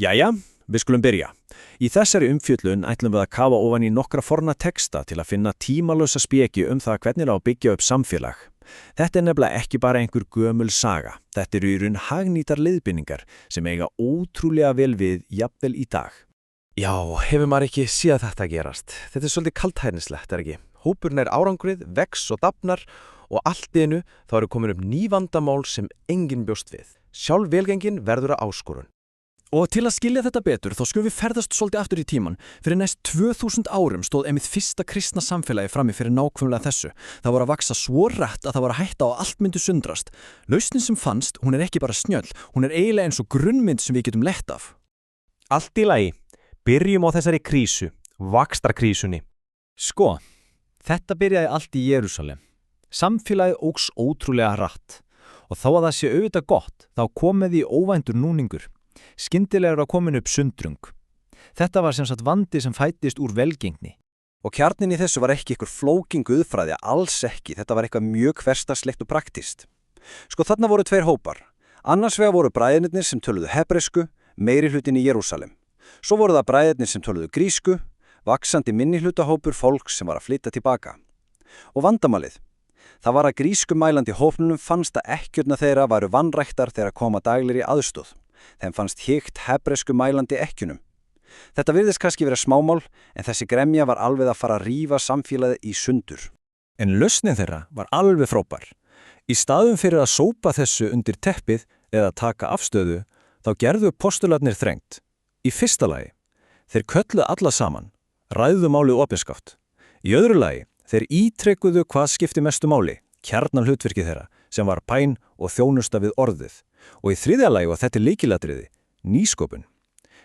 Jæja, við skulum byrja. Í þessari umfjöllun ætlum við að kafa ofan í nokkra forna texta til að finna tímalausa speki það hvernig á að byggja upp samfélag. Þetta nefnilega ekki bara einhver gömul saga. Þetta í raun hagnýtar leiðbeiningar sem eiga ótrúlega vel við jafnvel í dag. Já, hefur maður ekki séð þetta gerast? Þetta svolítið kaldhæðnislegt, ekki? Hópurinn árangrið, vex og dafnar og allt í einu þá eru komin upp ný vandamál sem enginn bjóst við. Sjálf velgengin verður að áskorun. Og til að skilja þetta betur þá skulum við ferðast svolítið aftur í tíman. Fyrir næst 2000 árum stóð einmitt fyrsta kristna samfélagi frammi fyrir nákvæmlega þessu. Það var að vaksa svo rætt að það var að hætta á allt myndi sundrast. Lausnin sem fannst, hún ekki bara snjöll, hún eiginlega eins og grunnmynd sem við getum lett af. Allt í lagi. Byrjum á þessari krísu, vaxtarkrísunni. Sko, þetta byrjaði allt í Jerúsalem. Samfélagið óx ótrúlega hratt. Og þó að það sé auðvitað gott, þá kom með því óvæntur núningur. Skyndilega að komin upp sundrung. Þetta var sem sagt vandi sem fættist úr velgengni. Og kjarnin í þessu var ekki einhver flókin guðfræði, alls ekki. Þetta var eitthvað mjög hversdagslegt og praktist. Sko þarna voru tveir hópar. Annars vegar voru bræðirnir sem töluðu hebresku, meirihlutin í Jerúsalem. Svo voru það bræðirnir sem töluðu grísku, vaxandi minnihlutahópur fólks sem var að flytja tilbaka. Og vandamálið. Það var að grískumælandi hópnunum fannst að ekkjurna þeirra varu vanræktar þegar koma daglir í aðstóð. Þeim fannst híkt hebresku mælandi ekkjunum. Þetta virðist kannski vera smámál, en þessi gremja var alveg að fara að rífa samfélagið í sundur. En lausnin þeirra var alveg frábær. Í staðum fyrir að sópa þessu undir teppið eða taka afstöðu, þá gerðu postularnir þrengt. Í fyrsta lagi, þeir kölluðu alla saman, ræðuðu málið opinskátt. Í öðru lagi, þeir ítrekuðu hvað skipti mestu máli, kjarnan hlutverkið þeirra, sem var bæn og þjónusta við orðið. Og í þriðja lagi og þetta lykilatriði, nýsköpun.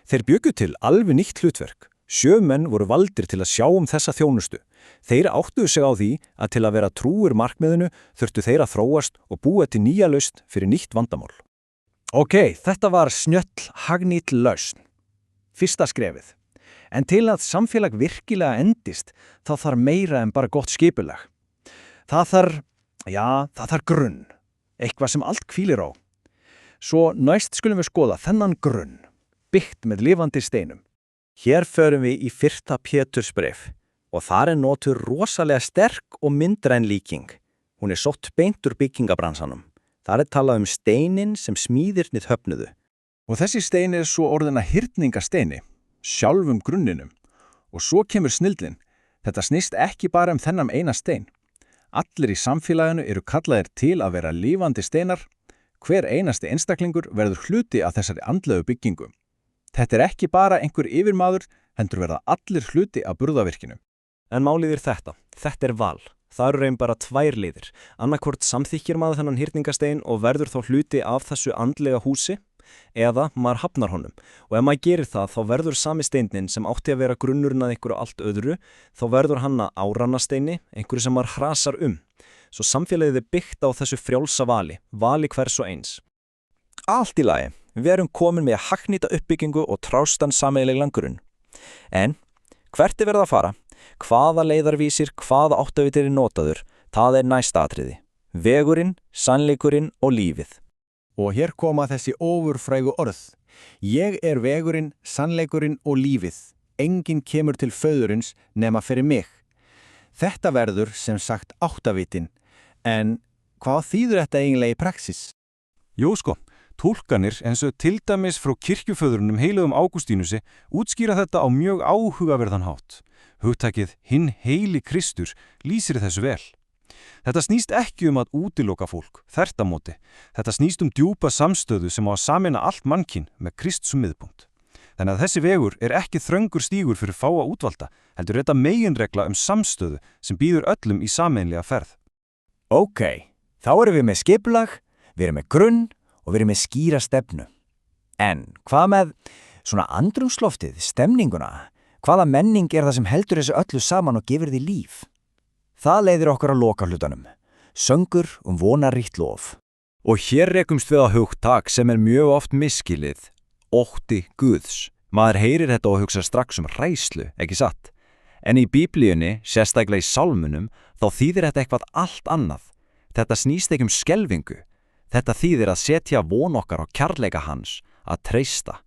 Þeir bjuggu til alveg nýtt hlutverk. 7 menn voru valdir til að sjá þessa þjónustu. Þeir áttuðu sig á því að til að vera trúir markmiðinu þurftu þeir að þróast og búa til nýja lausn fyrir nýtt vandamál. Ok, þetta var snjöll hagnýt lausn. Fyrsta skrefið. En til að samfélag virkilega endist, þá þarf meira en bara gott skipulag. Það þarf grunn. Eitthvað sem allt hvílir á. Svo næst skulum við skoða þennan grunn, byggt með lifandi steinum. Hér förum við í 1. Pétursbréf og þar notuð rosalega sterk og myndræn líking. Hún sótt beint úr byggingabransanum. Þar talað steinin sem smíðirnir höfnuðu. Og þessi stein svo orðina hyrningasteini, sjálfum grunninum. Og svo kemur snilldin. Þetta snýst ekki bara þennan eina stein. Allir í samfélaginu eru kallaðir til að vera lifandi steinar. Hver einasti einstaklingur verður hluti af þessari andlegu byggingu. Þetta ekki bara einhver yfirmaður, heldur verða allir hluti af burðavirkinu. En málið þetta. Þetta val. Það eru reyn bara 2 leiðir. Annarkvort samþykkir maður þennan hyrningastein og verður þá hluti af þessu andlega húsi, eða maður hafnar honum. Og ef maður gerir það, þá verður sami steinin sem átti að vera grunnurinn að einhverju allt öðru, þá verður hann að árannasteini, einhverju sem maður hrasar Svo samfélagið byggt á þessu frjálsa vali hvers og eins. Allt í lagi, við erum komin með hagnýta uppbyggingu og trástan sameiginlegan grunn. En hvert verið að fara? Hvaða leiðarvísir, hvaða áttavitir notaður? Það næsta atriði. Vegurinn, sannleikurinn og lífið. Og hér koma þessi ofurfrægu orð. Ég vegurinn, sannleikurinn og lífið. Enginn kemur til föðurins nema fyrir mig. Þetta verður sem sagt áttavitin. En hvað þýðir þetta eiginlega í praxis? Jú sko, túlkanir eins og til dæmis frá kirkjuföðrunum heilugum Ágústínusi útskýra þetta á mjög áhugaverðan hátt. Hugtakið hinn heili Kristur lýsir þessu vel. Þetta snýst ekki að útiloka fólk, þvert á móti. Þetta snýst djúpa samstöðu sem á að sameina allt mannkyn með Krist sem miðpunkt. Þannig að þessi vegur ekki þröngur stígur fyrir fáa útvalda, heldur þetta meginregla samstöðu sem býður öllum í sameiginlega ferð. Ok, þá erum við með skipulag, við erum með grunn og við erum með skýra stefnu. En hvað með svona andrumsloftið, stemninguna? Hvaða menning það sem heldur þessu öllu saman og gefur því líf? Það leiðir okkur að loka hlutanum. Söngur vonaríkt lof. Og hér rekumst við á hugtak sem mjög oft misskilið. Ótti Guðs. Maður heyrir þetta og hugsa strax hræslu, ekki satt? En í Biblíunni, sérstaklega í sálmunum, þá þýðir þetta eitthvað allt annað. Þetta snýst ekki skelfingu. Þetta þýðir að setja von okkar á kærleika hans, að treysta.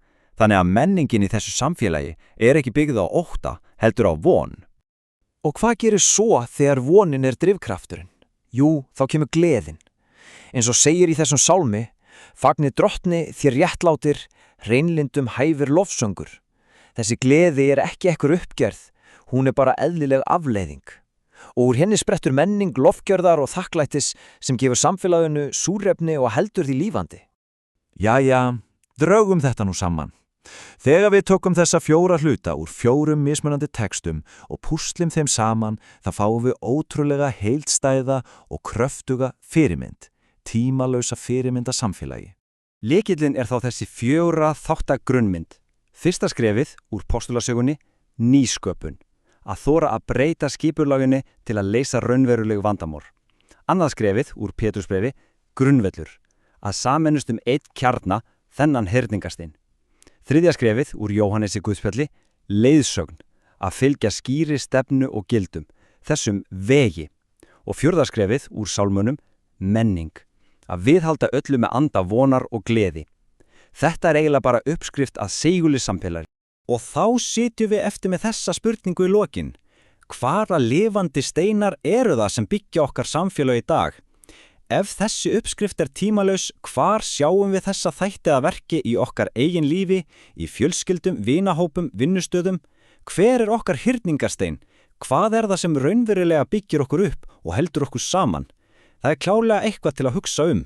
Þannig að menningin í þessu samfélagi ekki byggð á ótta, heldur á von. Og hvað gerir svo þegar vonin drifkrafturinn? Jú, þá kemur gleðin. Eins og segir í þessum sálmi, fagnir drottni þér réttlátir, hreinlindum hæfir lofsöngur. Þessi gleði ekki ekkur uppgerð, hún bara eðlileg afleiðing. Og úr henni sprettur menning, lofgjörðar og þakklætis sem gefur samfélaginu súrefni og heldur því lífandi. Jæja, draugum þetta nú saman. Þegar við tökum þessa 4 hluta úr 4 mismunandi textum og púslum þeim saman, þá fáum við ótrúlega heildstæða og kröftuga fyrirmynd, tímalausa fyrirmynda samfélagi. Lykillinn þá þessi 4 þátta grunnmynd. Fyrsta skrefið úr postulasögunni, nýsköpun. Að þora að breyta skipulaginni til að leysa raunveruleg vandamál. Annað skrefið úr Pétursbrefi, grunnvellur. Að sameinast einn kjarna, þennan hyrningastein. Þriðja skrefið úr Jóhannesi Guðspjalli, leiðsögn. Að fylgja skýri stefnu og gildum, þessum vegi. Og 4. skrefið úr sálmunum, menning. Að viðhalda öllu með anda vonar og gleði. Þetta eiginlega bara uppskrift að seguli samfélagi. Og þá sitjum við eftir með þessa spurningu í lokin. Hvaða lifandi steinar það sem byggja okkar samfélag í dag? Ef þessi uppskrift tímalaus, hvar sjáum við þessa þætti að verki í okkar eigin lífi, í fjölskyldum, vinahópum, vinnustöðum? Hver okkar hyrningarstein? Hvað það sem raunverulega byggir okkur upp og heldur okkur saman? Það klárlega eitthvað til að hugsa um.